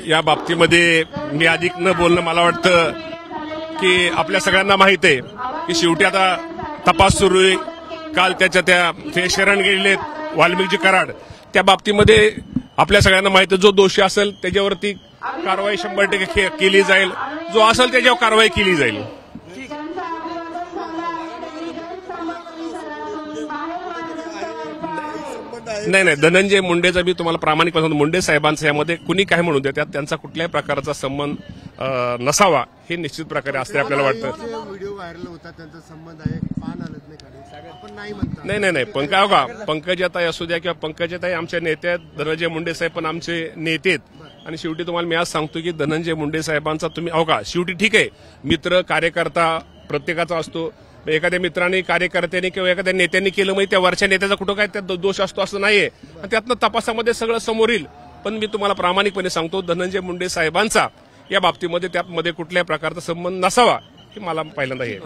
या बाबतीमध्ये मी अधिक न बोलणं, मला वाटतं की आपल्या सगळ्यांना माहित आहे की शेवटी आता तपास सुरू आहे. काल त्याच्या ते शरण गेलेले वाल्मिकजी कराड, त्या बाबतीमध्ये आपल्या सगळ्यांना माहिती आहे, जो दोषी असेल त्याच्यावरती कारवाई 100% केली जाईल, जो असेल त्याच्यावर कारवाई केली जाईल. नाही, धनंजय मुंडेचा मी तुम्हाला प्रामाणिकपणे सांगतो, मुंडे साहेबांचा यामध्ये कुणी काय म्हणून देतात, त्यांचा कुठल्याही प्रकारचा संबंध नसावा हे निश्चित प्रकारे असते आपल्याला वाटतं. व्हिडिओ व्हायरल होता, त्यांचा संबंध आहे, पान आलत नाही, आपण नाही म्हणतो. नाही, पंकजाताई असू द्या किंवा पंकजाताई आमच्या नेते आहेत, धनंजय मुंडे साहेब पण आमचे नेते आहेत. आणि शेवटी तुम्हाला मी आज सांगतो की धनंजय मुंडे साहेबांचा तुम्ही शेवटी ठीक आहे, मित्र कार्यकर्ता प्रत्येकाचा असतो. एखाद्या मित्रांनी, कार्यकर्त्यांनी किंवा एखाद्या नेत्यांनी केलं म्हणजे त्या वरच्या नेत्याचा कुठं काय त्यात दोष असतो असं नाहीये. त्यातनं तपासामध्ये सगळं समोर येईल. पण मी तुम्हाला प्रामाणिकपणे सांगतो, धनंजय मुंडे साहेबांचा या बाबतीमध्ये त्यामध्ये कुठल्याही प्रकारचा संबंध नसावा हे मला पहिल्यांदा हे